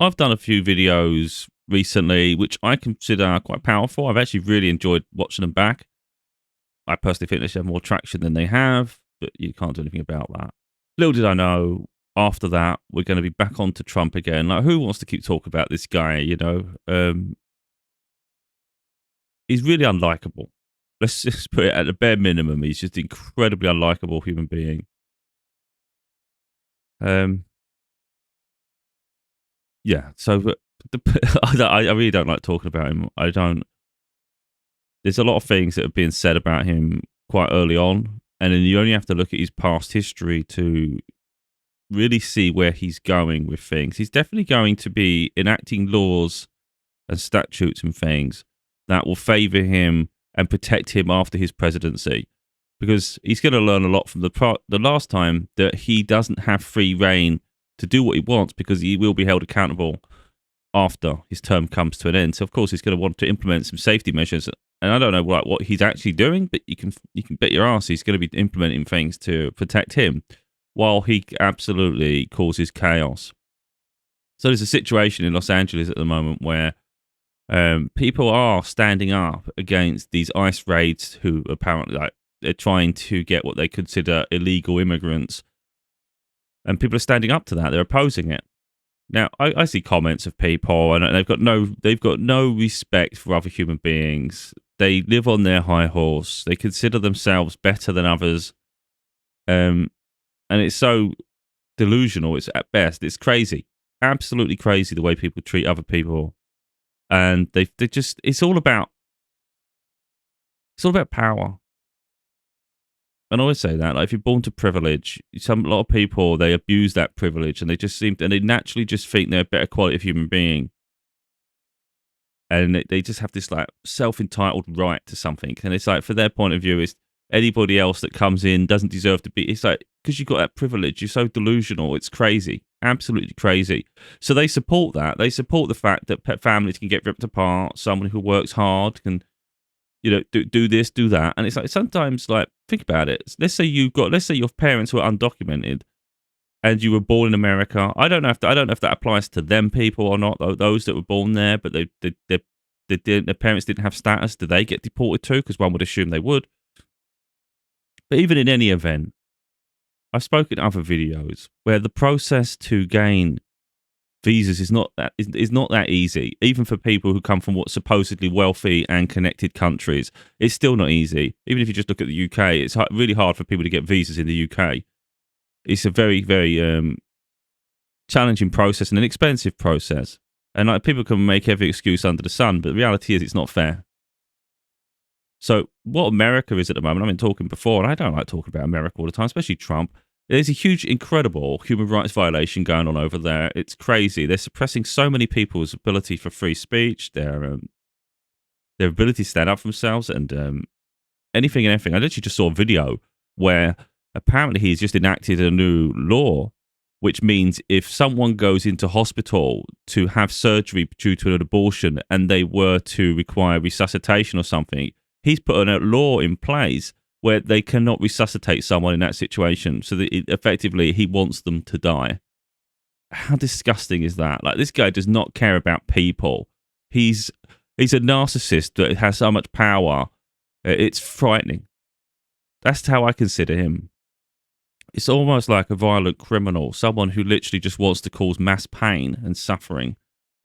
I've done a few videos recently, which I consider quite powerful. I've actually really enjoyed watching them back. I personally think they should have more traction than they have, but you can't do anything about that. Little did I know, after that, we're going to be back on to Trump again. Like, who wants to keep talking about this guy, he's really unlikable. Let's just put it at the bare minimum. He's just an incredibly unlikable human being. Yeah, so I really don't like talking about him. I don't. There's a lot of things that have been said about him quite early on, and then you only have to look at his past history to really see where he's going with things. He's definitely going to be enacting laws and statutes and things that will favour him and protect him after his presidency, because he's going to learn a lot from the last time that he doesn't have free reign to do what he wants, because he will be held accountable after his term comes to an end. So of course he's going to want to implement some safety measures, and I don't know what he's actually doing, but you can bet your ass he's going to be implementing things to protect him while he absolutely causes chaos. So there's a situation in Los Angeles at the moment where people are standing up against these ICE raids, who apparently they're trying to get what they consider illegal immigrants, and people are standing up to that. They're opposing it. Now, I see comments of people, and they've got no respect for other human beings. They live on their high horse. They consider themselves better than others, and it's so delusional. It's at best. It's crazy, absolutely crazy the way people treat other people, and they just it's all about power. And I always say that, like, if you're born to privilege, a lot of people, they abuse that privilege, and they naturally just think they're a better quality of human being. And they just have this like self-entitled right to something. And it's like, for their point of view, is anybody else that comes in doesn't deserve to be. It's like, because you've got that privilege, you're so delusional. It's crazy, absolutely crazy. So they support that. They support the fact that families can get ripped apart. Someone who works hard can, do this, do that. And it's like, sometimes, like, think about it. Let's say your parents were undocumented and you were born in America. I don't know if that applies to them people or not, those that were born there, but their parents didn't have status. Do they get deported too? Because one would assume they would. But even in any event, I've spoken in other videos where the process to gain visas is not that easy. Even for people who come from what's supposedly wealthy and connected countries, it's still not easy. Even if you just look at the UK, it's really hard for people to get visas in the UK. It's a very, very challenging process and an expensive process. And like, people can make every excuse under the sun, but the reality is it's not fair. So what America is at the moment, I've been talking before, and I don't like talking about America all the time, especially Trump. There's a huge, incredible human rights violation going on over there. It's crazy. They're suppressing so many people's ability for free speech, their ability to stand up for themselves, and anything and everything. I literally just saw a video where apparently he's just enacted a new law, which means if someone goes into hospital to have surgery due to an abortion and they were to require resuscitation or something, he's put a law in place where they cannot resuscitate someone in that situation. So that effectively he wants them to die. How disgusting is that? Like, this guy does not care about people. He's a narcissist that has so much power. It's frightening. That's how I consider him. It's almost like a violent criminal, someone who literally just wants to cause mass pain and suffering,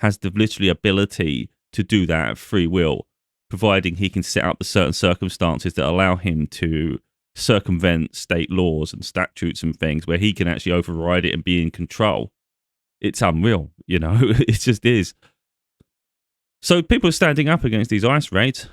has the literally ability to do that at free will, providing he can set up the certain circumstances that allow him to circumvent state laws and statutes and things, where he can actually override it and be in control. It's unreal, it just is. So people are standing up against these ICE raids,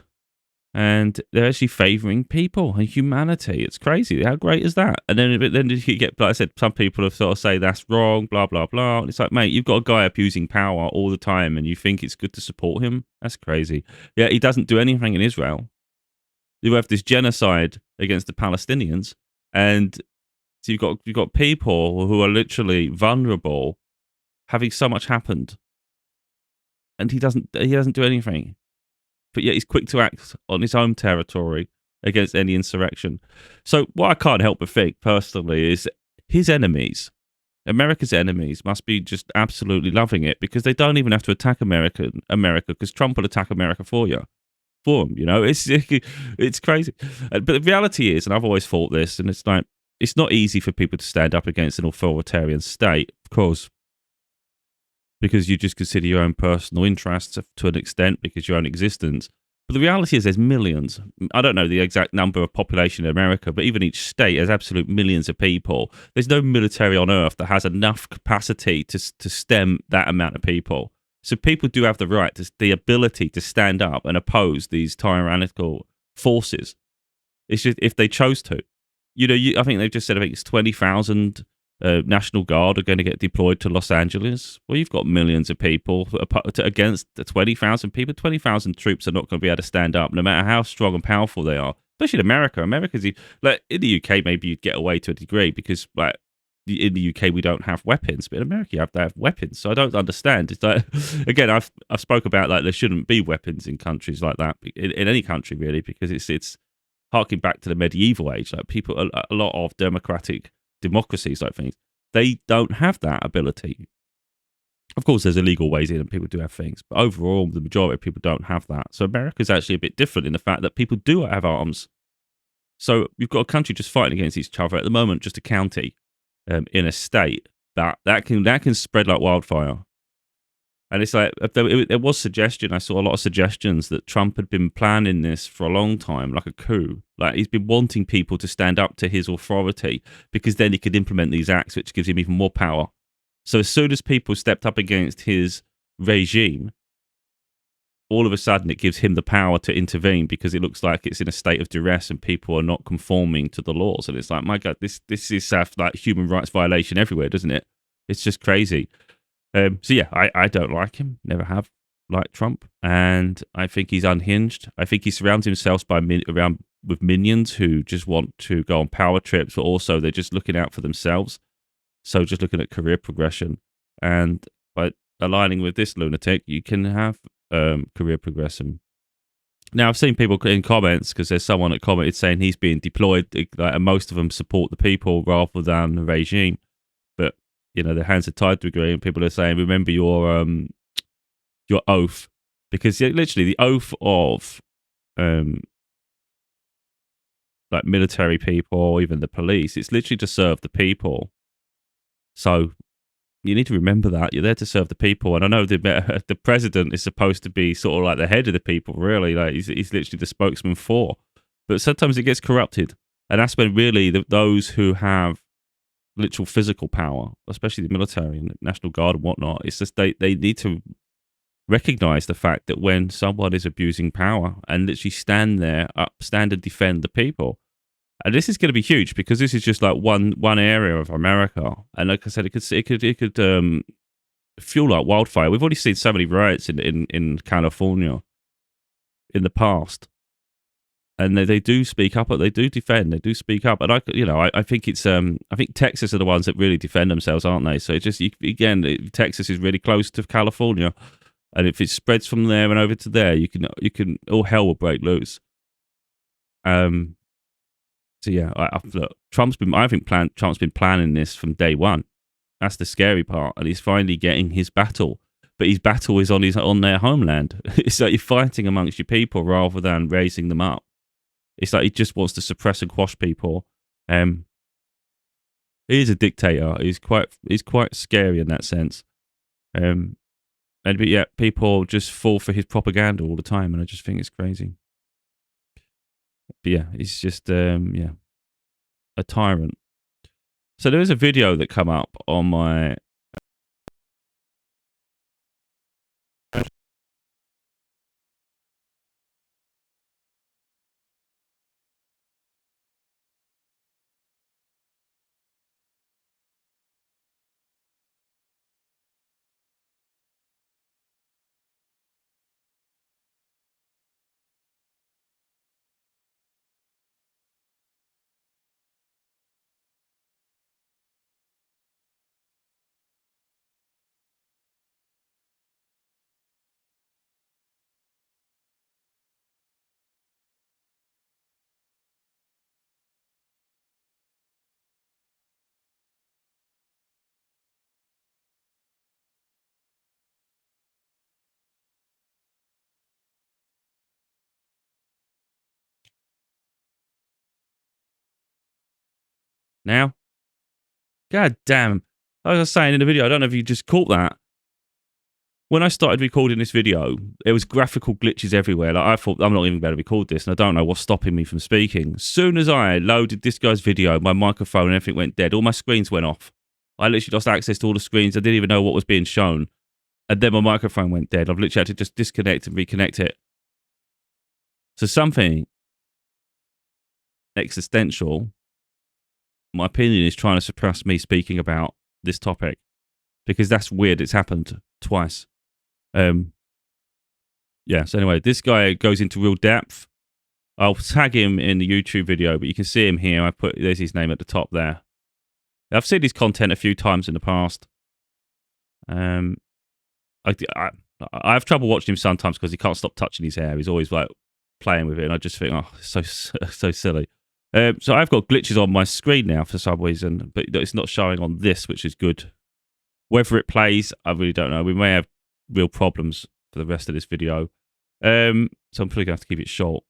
and they're actually favouring people and humanity. It's crazy. How great is that? And then you get, like I said, some people have sort of say that's wrong, blah, blah, blah. And it's like, mate, you've got a guy abusing power all the time and you think it's good to support him? That's crazy. Yeah, he doesn't do anything in Israel. You have this genocide against the Palestinians, and so you've got people who are literally vulnerable, having so much happened, and he doesn't do anything. But yet he's quick to act on his own territory against any insurrection. So what I can't help but think personally is his enemies America's enemies must be just absolutely loving it because they don't even have to attack America because Trump will attack America for you. For them, you know, it's crazy. But the reality is, and I've always thought this, and it's like it's not easy for people to stand up against an authoritarian state, of course, because you just consider your own personal interests to an extent because your own existence. But the reality is there's millions. I don't know the exact number of population in America, but even each state has absolute millions of people. There's no military on earth that has enough capacity to stem that amount of people. So people do have the right, the ability to stand up and oppose these tyrannical forces. It's just if they chose to. You know, I think they've just said, I think it's 20,000 National Guard are going to get deployed to Los Angeles. Well, you've got millions of people against the 20,000 people. 20,000 troops are not going to be able to stand up, no matter how strong and powerful they are. Especially in America. America's like in the UK, maybe you'd get away to a degree because like in the UK we don't have weapons, but in America you have to have weapons. So I don't understand. It's like again, I've spoke about like there shouldn't be weapons in countries like that in any country really because it's harking back to the medieval age. Like people, a lot of democracies, like things, they don't have that ability. Of course, there's illegal ways in, and people do have things, but overall, the majority of people don't have that. So America's actually a bit different in the fact that people do have arms. So you've got a country just fighting against each other at the moment, just a county in a state that can spread like wildfire. And it's like there was suggestion. I saw a lot of suggestions that Trump had been planning this for a long time, like a coup. Like he's been wanting people to stand up to his authority because then he could implement these acts, which gives him even more power. So as soon as people stepped up against his regime, all of a sudden it gives him the power to intervene because it looks like it's in a state of duress and people are not conforming to the laws. And it's like, my God, this is like human rights violation everywhere, doesn't it? It's just crazy. So yeah, I don't like him. Never have liked Trump, and I think he's unhinged. I think he surrounds himself with minions who just want to go on power trips, but also they're just looking out for themselves. So just looking at career progression, and by aligning with this lunatic, you can have career progression. Now I've seen people in comments because there's someone that commented saying he's being deployed, and most of them support the people rather than the regime. But you know, their hands are tied to a degree, and people are saying, "Remember your oath," because literally the oath of like military people or even the police, it's literally to serve the people. So you need to remember that you're there to serve the people. And I know the president is supposed to be sort of like the head of the people, really. Like he's literally the spokesman for, but sometimes it gets corrupted, and that's when really those who have literal physical power, especially the military and the National Guard and whatnot. It's just they need to recognize the fact that when someone is abusing power and literally stand and defend the people. And this is going to be huge because this is just like one area of America. And like I said, it could fuel like wildfire. We've already seen so many riots in California in the past. And they do speak up, but they do defend. They do speak up, and I think it's I think Texas are the ones that really defend themselves, aren't they? So it just Texas is really close to California, and if it spreads from there and over to there, you can all hell will break loose. So yeah, look, Trump's been planning this from day one. That's the scary part, and he's finally getting his battle. But his battle is on their homeland. It's like you're fighting amongst your people rather than raising them up. It's like he just wants to suppress and quash people. He is a dictator. He's quite scary in that sense. But yeah, people just fall for his propaganda all the time, and I just think it's crazy. But yeah, he's just a tyrant. So there was a video that come up on my Now, god damn. Like I was saying in the video, I don't know if you just caught that. When I started recording this video, there was graphical glitches everywhere. Like I thought, I'm not even going to record this, and I don't know what's stopping me from speaking. As soon as I loaded this guy's video, my microphone and everything went dead. All my screens went off. I literally lost access to all the screens. I didn't even know what was being shown. And then my microphone went dead. I've literally had to just disconnect and reconnect it. So something existential, my opinion, is trying to suppress me speaking about this topic. Because that's weird. It's happened twice. Yeah, so anyway, this guy goes into real depth. I'll tag him in the YouTube video, but you can see him here. There's his name at the top there. I've seen his content a few times in the past. I have trouble watching him sometimes because he can't stop touching his hair. He's always like playing with it, and I just think, oh, so silly. So I've got glitches on my screen now for some reason, but it's not showing on this, which is good. Whether it plays, I really don't know. We may have real problems for the rest of this video. So I'm probably going to have to keep it short.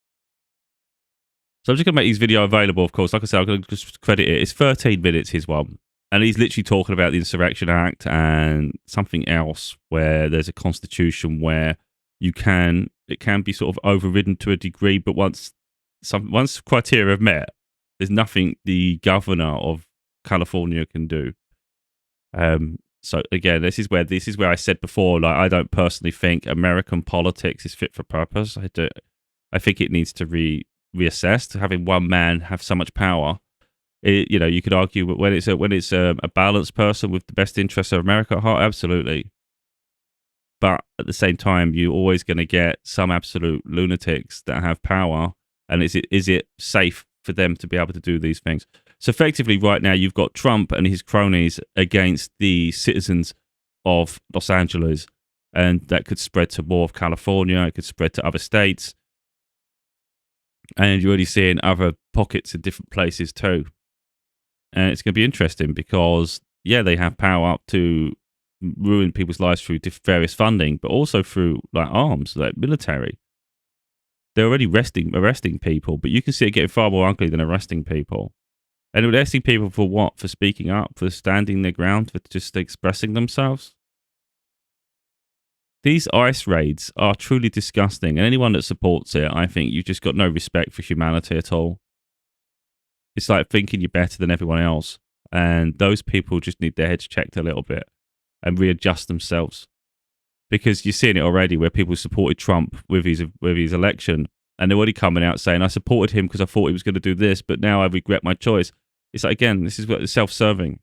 So I'm just going to make this video available, of course. Like I said, I'm going to just credit it. It's 13 minutes, his one. And he's literally talking about the Insurrection Act and something else where there's a constitution where it can be sort of overridden to a degree, but once criteria are met, there's nothing the governor of California can do. So again, this is where I said before, like, I don't personally think American politics is fit for purpose. I think it needs to reassess. To having one man have so much power, you could argue, but when it's a balanced person with the best interests of America at heart, absolutely. But at the same time, you're always going to get some absolute lunatics that have power, and is it safe for them to be able to do these things? So effectively, right now, you've got Trump and his cronies against the citizens of Los Angeles, and that could spread to more of California. It could spread to other states, and you're already seeing other pockets in different places too. And it's going to be interesting because, yeah, they have power to ruin people's lives through various funding, but also through like arms, like military. They're already arresting people, but you can see it getting far more ugly than arresting people. And arresting people for what? For speaking up, for standing their ground, for just expressing themselves? These ICE raids are truly disgusting, and anyone that supports it, I think you've just got no respect for humanity at all. It's like thinking you're better than everyone else, and those people just need their heads checked a little bit and readjust themselves. Because you're seeing it already where people supported Trump with his election, and they're already coming out saying, I supported him because I thought he was going to do this, but now I regret my choice. It's like, again, this is what self-serving.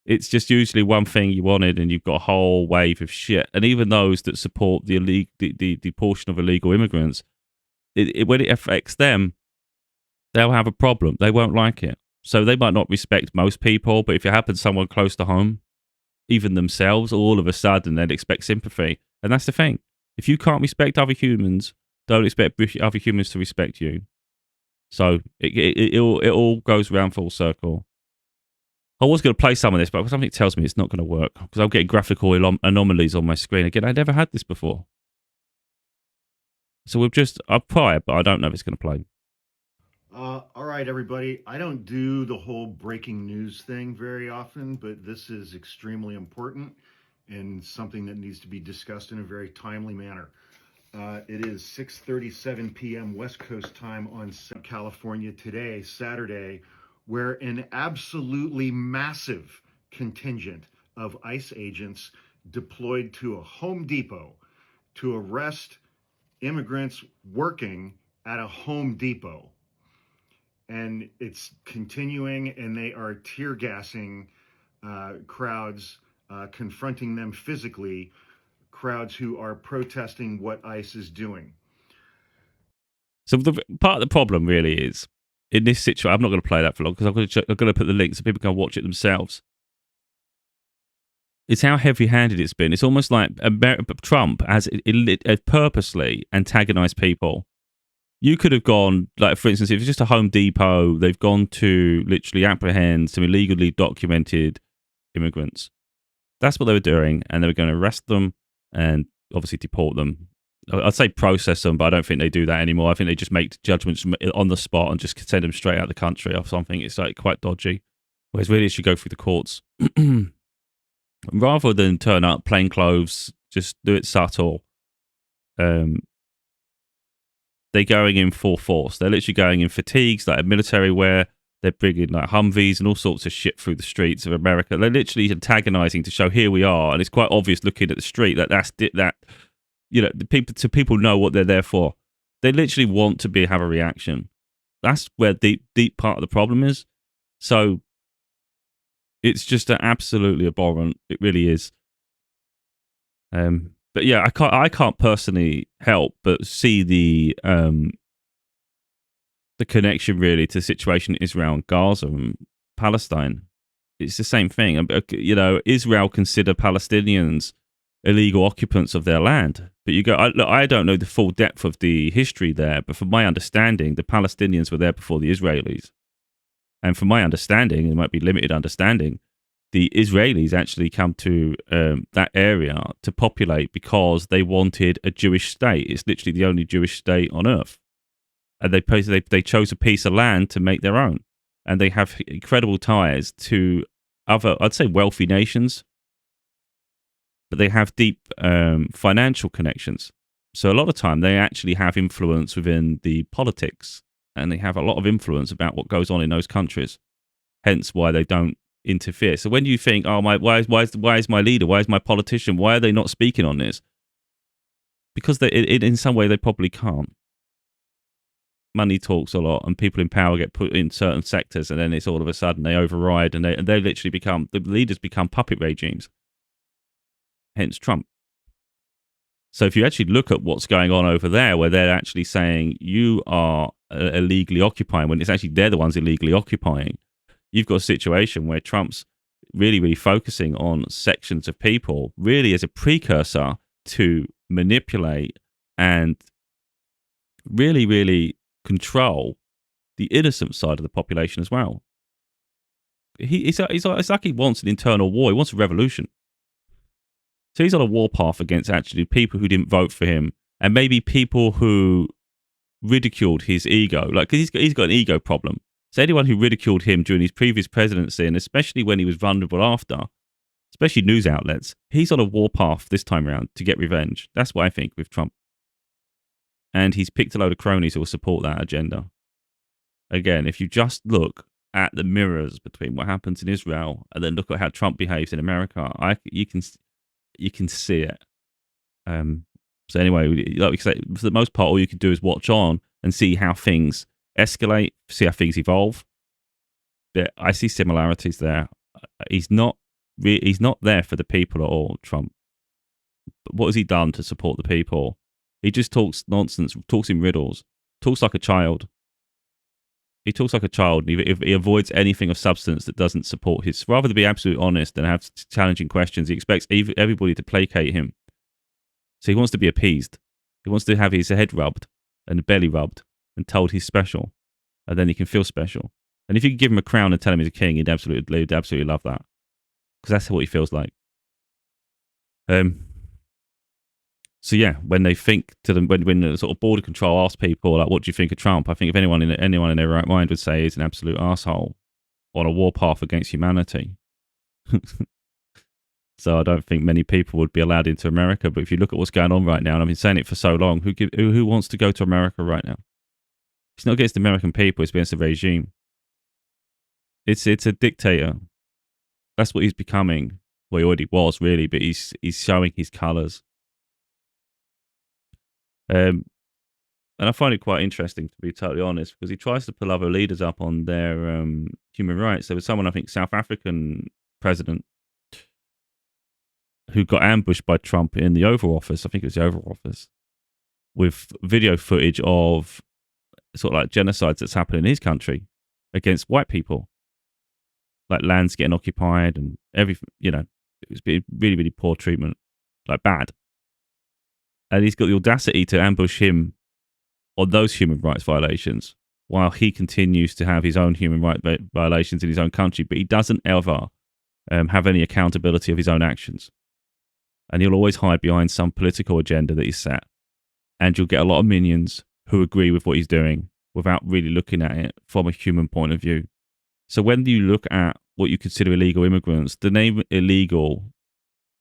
It's just usually one thing you wanted, and you've got a whole wave of shit. And even those that support the portion of illegal immigrants, when it affects them, they'll have a problem. They won't like it. So they might not respect most people, but if it happens to someone close to home, even themselves, all of a sudden they'd expect sympathy. And that's the thing. If you can't respect other humans, don't expect other humans to respect you. So it all goes around full circle. I was going to play some of this, but something tells me it's not going to work because I'm getting graphical anomalies on my screen. Again, I never had this before. So I'll try it, but I don't know if it's going to play. All right, everybody. I don't do the whole breaking news thing very often, but this is extremely important and something that needs to be discussed in a very timely manner. It is 6:37 p.m. West Coast time on California today, Saturday, where an absolutely massive contingent of ICE agents deployed to a Home Depot to arrest immigrants working at a Home Depot. And it's continuing, and they are tear gassing crowds, confronting them physically, crowds who are protesting what ICE is doing. So part of the problem really is, in this situation, I'm not going to play that for long because I'm going to put the link so people can watch it themselves. It's how heavy-handed it's been. It's almost like Trump has purposely antagonized people. You could have gone, like, for instance, if it's just a Home Depot, they've gone to literally apprehend some illegally documented immigrants. That's what they were doing, and they were going to arrest them and obviously deport them. I'd say process them, but I don't think they do that anymore. I think they just make judgments on the spot and just send them straight out of the country or something. It's like quite dodgy. Whereas really it should go through the courts. Rather than turn up plain clothes, just do it subtle. They're going in full force. They're literally going in fatigues, like military wear. They're bringing like Humvees and all sorts of shit through the streets of America. They're literally antagonizing to show here we are, and it's quite obvious looking at the street that the people know what they're there for. They literally want to have a reaction. That's where the deep part of the problem is. So it's just absolutely abhorrent. It really is. But yeah, I can't personally help but see the connection really to the situation in Israel and Gaza and Palestine. It's the same thing. Israel consider Palestinians illegal occupants of their land. But you go, I don't know the full depth of the history there, but from my understanding, the Palestinians were there before the Israelis. And from my understanding, it might be limited understanding, the Israelis actually come to that area to populate because they wanted a Jewish state. It's literally the only Jewish state on earth. And they chose a piece of land to make their own. And they have incredible ties to other, I'd say, wealthy nations. But they have deep financial connections. So a lot of time they actually have influence within the politics. And they have a lot of influence about what goes on in those countries. Hence why they don't interfere. So when you think, oh, why is my leader, why is my politician, why are they not speaking on this? Because in some way they probably can't. Money talks a lot, and people in power get put in certain sectors, and then it's all of a sudden they override, and they literally the leaders become puppet regimes. Hence Trump. So if you actually look at what's going on over there, where they're actually saying you are illegally occupying, when it's actually they're the ones illegally occupying, you've got a situation where Trump's really, really focusing on sections of people, really as a precursor to manipulate and really, really control the innocent side of the population as well. It's like he wants an internal war. He wants a revolution. So he's on a warpath against actually people who didn't vote for him, and maybe people who ridiculed his ego. Like, cause he's got an ego problem. So anyone who ridiculed him during his previous presidency, and especially when he was vulnerable after, especially news outlets, he's on a warpath this time around to get revenge. That's what I think with Trump. And he's picked a load of cronies who will support that agenda. Again, if you just look at the mirrors between what happens in Israel and then look at how Trump behaves in America, you can see it. So anyway, like we say, for the most part, all you can do is watch on and see how things escalate, see how things evolve. But I see similarities there. He's not there for the people at all, Trump. But what has he done to support the people? He just talks nonsense, talks in riddles, talks like a child. He talks like a child. He avoids anything of substance that doesn't support his. Rather than be absolutely honest and have challenging questions, he expects everybody to placate him. So he wants to be appeased. He wants to have his head rubbed and belly rubbed and told he's special, and then he can feel special. And if you could give him a crown and tell him he's a king, he'd absolutely love that, because that's what he feels like. So yeah, when they think to them, when the sort of border control asks people like, "What do you think of Trump?" I think if anyone in their right mind would say he's an absolute asshole on a warpath against humanity. So I don't think many people would be allowed into America. But if you look at what's going on right now, and I've been saying it for so long, who wants to go to America right now? It's not against the American people; it's against the regime. It's a dictator. That's what he's becoming. Well, he already was really, but he's showing his colours. And I find it quite interesting, to be totally honest, because he tries to pull other leaders up on their human rights. There was someone, I think, South African president, who got ambushed by Trump in the Oval Office. I think it was the Oval Office, with video footage of sort of like genocides that's happened in his country against white people, like lands getting occupied and everything. It was really, really poor treatment, like bad. And he's got the audacity to ambush him on those human rights violations while he continues to have his own human rights violations in his own country, but he doesn't ever have any accountability of his own actions. And he'll always hide behind some political agenda that he's set. And you'll get a lot of minions who agree with what he's doing without really looking at it from a human point of view. So when you look at what you consider illegal immigrants, the name illegal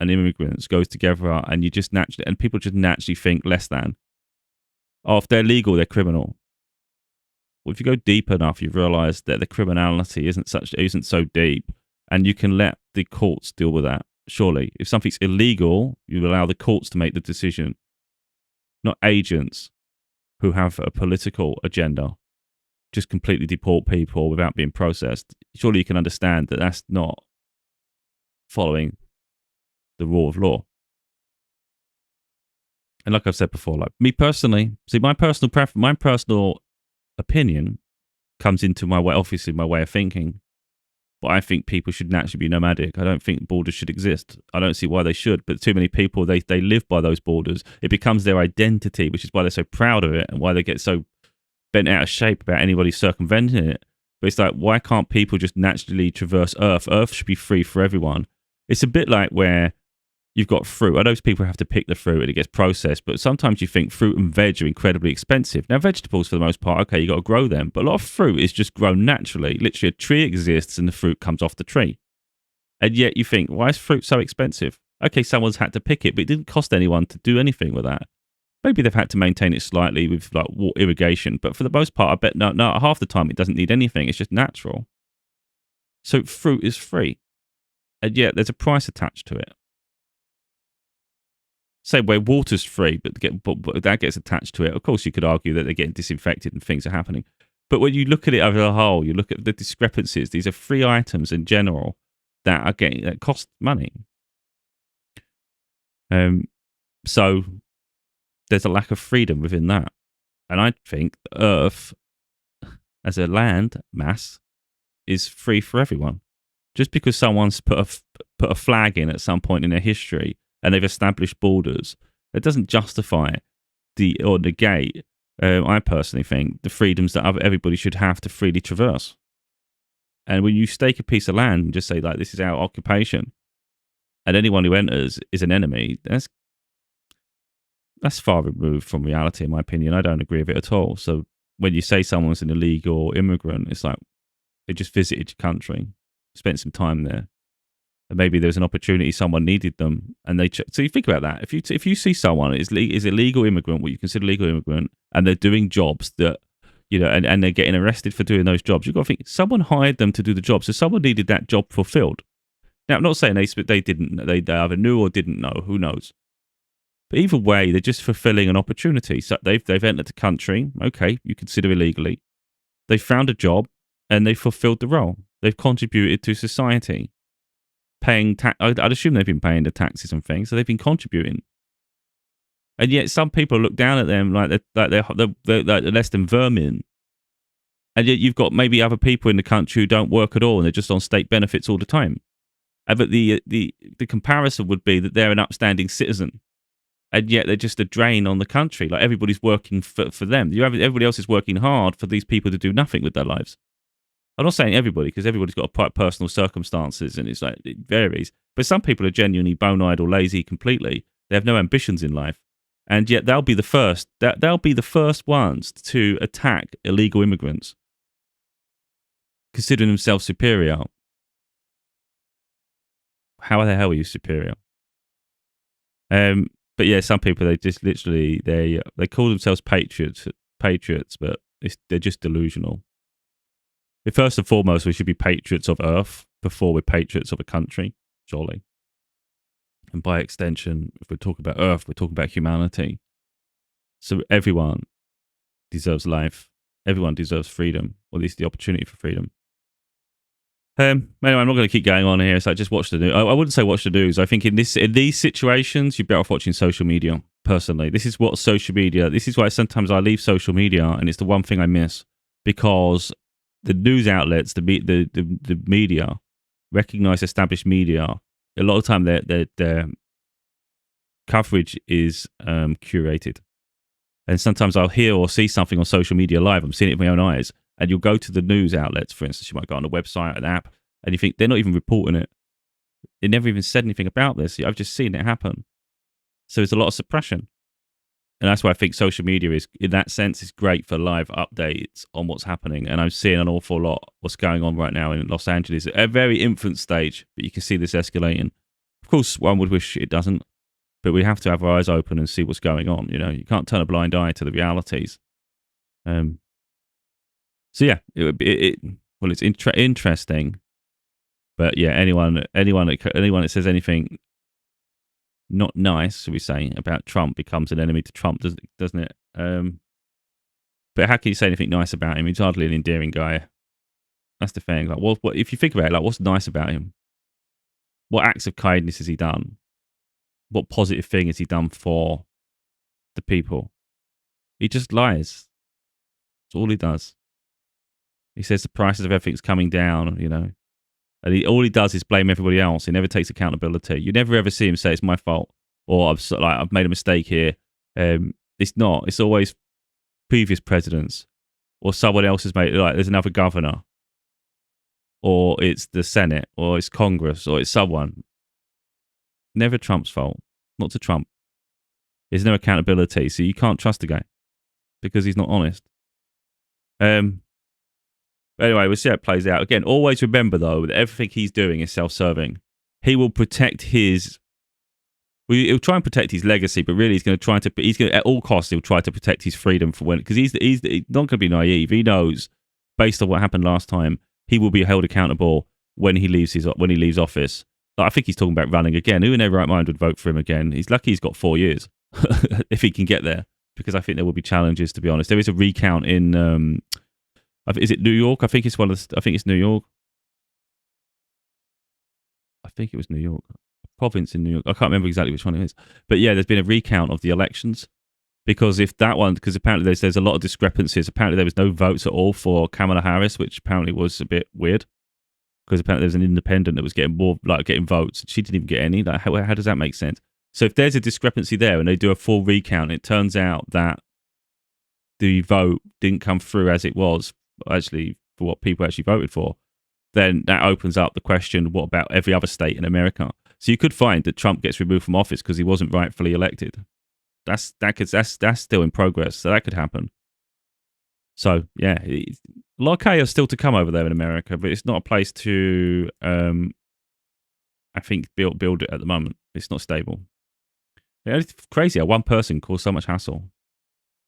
and immigrants goes together, and you just naturally, and people just naturally think less than. Oh, if they're legal, they're criminal. Well, if you go deep enough, you realise that the criminality isn't so deep, and you can let the courts deal with that. Surely, if something's illegal, you allow the courts to make the decision, not agents who have a political agenda, just completely deport people without being processed. Surely you can understand that that's not following the rule of law. And like I've said before, like me personally, see, my personal opinion comes into my way, obviously my way of thinking. But I think people should naturally be nomadic. I don't think borders should exist. I don't see why they should. But too many people, they live by those borders. It becomes their identity, which is why they're so proud of it and why they get so bent out of shape about anybody circumventing it. But it's like, why can't people just naturally traverse Earth? Earth should be free for everyone. It's a bit like where you've got fruit. I know people have to pick the fruit and it gets processed, but sometimes you think fruit and veg are incredibly expensive. Now, vegetables, for the most part, okay, you got to grow them, but a lot of fruit is just grown naturally. Literally, a tree exists and the fruit comes off the tree. And yet you think, why is fruit so expensive? Okay, someone's had to pick it, but it didn't cost anyone to do anything with that. Maybe they've had to maintain it slightly with like water irrigation, but for the most part, I bet no, half the time it doesn't need anything. It's just natural. So fruit is free, and yet there's a price attached to it. Same way water's free, but that gets attached to it. Of course, you could argue that they're getting disinfected and things are happening. But when you look at it over the whole, you look at the discrepancies. These are free items in general that cost money. So there's a lack of freedom within that. And I think Earth, as a land mass, is free for everyone. Just because someone's put a flag in at some point in their history and they've established borders, it doesn't justify or negate, I personally think, the freedoms that everybody should have to freely traverse. And when you stake a piece of land and just say, like, this is our occupation, and anyone who enters is an enemy, that's far removed from reality, in my opinion. I don't agree with it at all. So when you say someone's an illegal immigrant, it's like they just visited your country, spent some time there. And maybe there's an opportunity, someone needed them, and so you think about that. If you see someone is a legal immigrant, what you consider legal immigrant, and they're doing jobs that, you know, and they're getting arrested for doing those jobs, you've got to think someone hired them to do the job, so someone needed that job fulfilled. Now, I'm not saying they either knew or didn't know, who knows. But either way, they're just fulfilling an opportunity. So they've entered the country, okay, you consider illegally. They found a job and they fulfilled the role. They've contributed to society. Paying tax, I'd assume they've been paying the taxes and things, so they've been contributing. And yet, some people look down at them like they're less than vermin. And yet, you've got maybe other people in the country who don't work at all, and they're just on state benefits all the time. But the comparison would be that they're an upstanding citizen, and yet they're just a drain on the country. Like everybody's working for them. Everybody else is working hard for these people to do nothing with their lives. I'm not saying everybody, because everybody's got personal circumstances and it's like it varies. But some people are genuinely bone-eyed or lazy completely. They have no ambitions in life, and yet they'll be the first. They'll be the first ones to attack illegal immigrants, considering themselves superior. How the hell are you superior? But yeah, some people, they just literally they call themselves patriots, but they're just delusional. First and foremost, we should be patriots of Earth before we're patriots of a country, surely. And by extension, if we're talking about Earth, we're talking about humanity. So everyone deserves life. Everyone deserves freedom, or at least the opportunity for freedom. Anyway, I'm not going to keep going on here. So I just watch the news. I wouldn't say watch the news. I think in these situations, you're better off watching social media. Personally, this is why sometimes I leave social media, and it's the one thing I miss, because the news outlets, the media, recognized established media, a lot of time their coverage is curated. And sometimes I'll hear or see something on social media live. I'm seeing it with my own eyes. And you'll go to the news outlets, for instance, you might go on a website, an app, and you think they're not even reporting it. They never even said anything about this. I've just seen it happen. So there's a lot of suppression. And that's why I think social media is, in that sense, is great for live updates on what's happening. And I'm seeing an awful lot what's going on right now in Los Angeles at a very infant stage, but you can see this escalating. Of course, one would wish it doesn't, but we have to have our eyes open and see what's going on. You know, you can't turn a blind eye to the realities. So yeah, it's interesting, but yeah, anyone that says anything not nice, should we say, about Trump becomes an enemy to Trump, doesn't it? But how can you say anything nice about him? He's hardly an endearing guy. That's the thing. Like, what if you think about it? Like, what's nice about him? What acts of kindness has he done? What positive thing has he done for the people? He just lies. That's all he does. He says the prices of everything's coming down, you know, and all he does is blame everybody else. He never takes accountability. You never ever see him say it's my fault or I've made a mistake here. It's not. It's always previous presidents or someone else has made. Like there's another governor, or it's the Senate, or it's Congress, or it's someone. Never Trump's fault. Not to Trump. There's no accountability, so you can't trust the guy because he's not honest. Anyway, we'll see how it plays out. Again, always remember, though, that everything he's doing is self-serving. He will protect his... Well, he'll try and protect his legacy, but really he's going to at all costs, he'll try to protect his freedom for when... Because he's not going to be naive. He knows, based on what happened last time, he will be held accountable when he leaves office. Like, I think he's talking about running again. Who in their right mind would vote for him again? He's lucky he's got 4 years, if he can get there. Because I think there will be challenges, to be honest. There is a recount in... is it New York? I think it's New York. I think it was New York. A province in New York. I can't remember exactly which one it is. But yeah, there's been a recount of the elections. Because apparently there's a lot of discrepancies. Apparently there was no votes at all for Kamala Harris, which apparently was a bit weird. Because apparently there's an independent that was getting votes. She didn't even get any. Like, how does that make sense? So if there's a discrepancy there and they do a full recount, it turns out that the vote didn't come through as it was actually for what people actually voted for, then that opens up the question, what about every other state in America? So you could find that Trump gets removed from office because he wasn't rightfully elected. That's still in progress, so that could happen. So yeah, a lot of chaos still to come over there in America, but it's not a place to I think build it at the moment. It's not stable. Yeah, it's crazy how one person caused so much hassle.